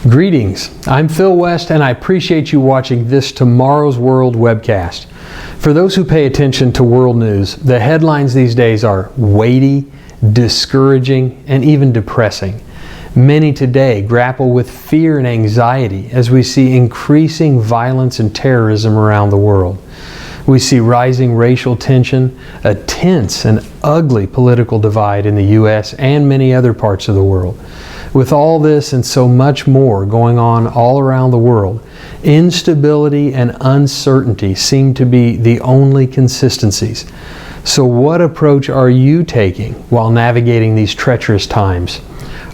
Greetings, I'm Phil West and I appreciate you watching this Tomorrow's World webcast. For those who pay attention to world news, the headlines these days are weighty, discouraging, and even depressing. Many today grapple with fear and anxiety as we see increasing violence and terrorism around the world. We see rising racial tension, a tense and ugly political divide in the U.S. and many other parts of the world. With all this and so much more going on all around the world, instability and uncertainty seem to be the only consistencies. So what approach are you taking while navigating these treacherous times?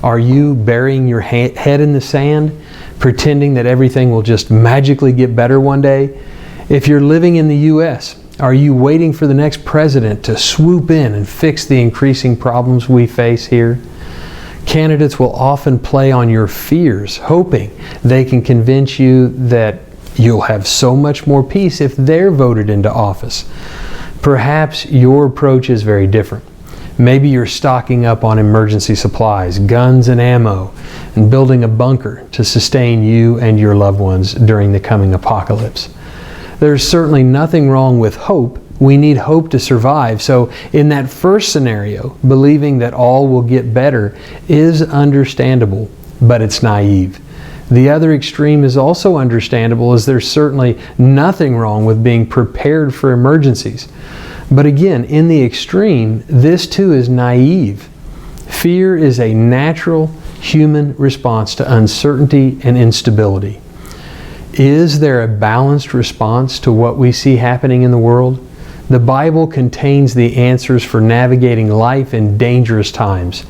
Are you burying your head in the sand, pretending that everything will just magically get better one day? If you're living in the U.S., are you waiting for the next president to swoop in and fix the increasing problems we face here? Candidates will often play on your fears, hoping they can convince you that you'll have so much more peace if they're voted into office. Perhaps your approach is very different. Maybe you're stocking up on emergency supplies, guns and ammo, and building a bunker to sustain you and your loved ones during the coming apocalypse. There's certainly nothing wrong with hope. We need hope to survive. So in that first scenario, believing that all will get better is understandable, but it's naive. The other extreme is also understandable, as there's certainly nothing wrong with being prepared for emergencies. But again, in the extreme, this too is naive. Fear is a natural human response to uncertainty and instability. Is there a balanced response to what we see happening in the world? The Bible contains the answers for navigating life in dangerous times.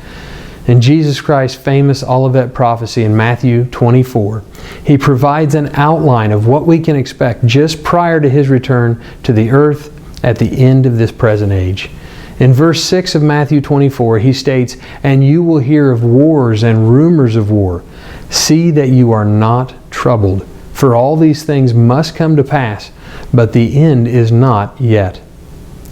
In Jesus Christ's famous Olivet prophecy in Matthew 24, He provides an outline of what we can expect just prior to His return to the earth at the end of this present age. In verse 6 of Matthew 24, He states, "And you will hear of wars and rumors of war. See that you are not troubled, for all these things must come to pass, but the end is not yet."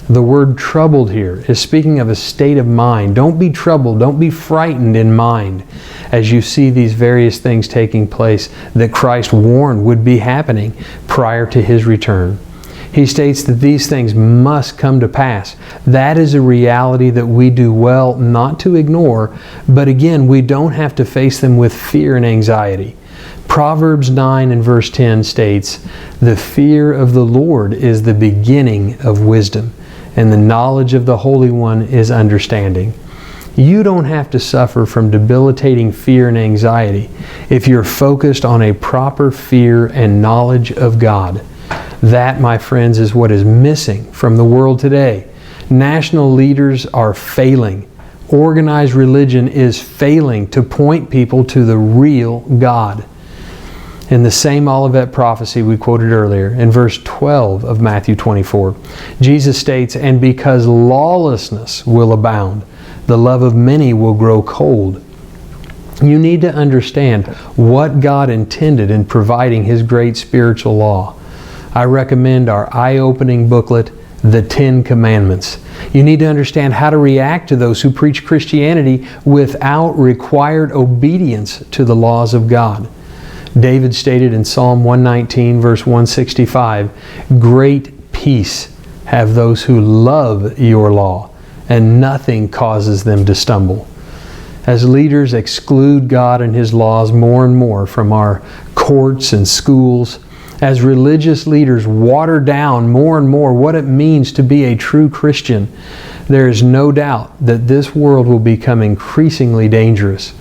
The word troubled here is speaking of a state of mind. Don't be troubled, don't be frightened in mind as you see these various things taking place that Christ warned would be happening prior to His return. He states that these things must come to pass. That is a reality that we do well not to ignore, but again, we don't have to face them with fear and anxiety. Proverbs 9 and verse 10 states, "The fear of the Lord is the beginning of wisdom, and the knowledge of the Holy One is understanding." You don't have to suffer from debilitating fear and anxiety if you're focused on a proper fear and knowledge of God. That, my friends, is what is missing from the world today. National leaders are failing. Organized religion is failing to point people to the real God. In the same Olivet prophecy we quoted earlier, in verse 12 of Matthew 24, Jesus states, "And because lawlessness will abound, the love of many will grow cold." You need to understand what God intended in providing His great spiritual law. I recommend our eye-opening booklet, The 10 Commandments. You need to understand how to react to those who preach Christianity without required obedience to the laws of God. David stated in Psalm 119, verse 165, "Great peace have those who love your law, and nothing causes them to stumble." As leaders exclude God and His laws more and more from our courts and schools, as religious leaders water down more and more what it means to be a true Christian, there is no doubt that this world will become increasingly dangerous.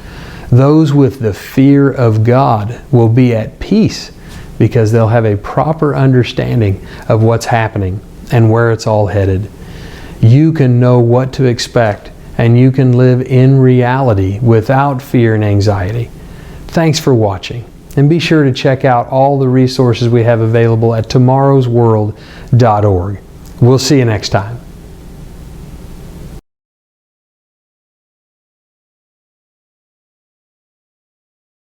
Those with the fear of God will be at peace because they'll have a proper understanding of what's happening and where it's all headed. You can know what to expect, and you can live in reality without fear and anxiety. Thanks for watching, and be sure to check out all the resources we have available at tomorrowsworld.org. We'll see you next time.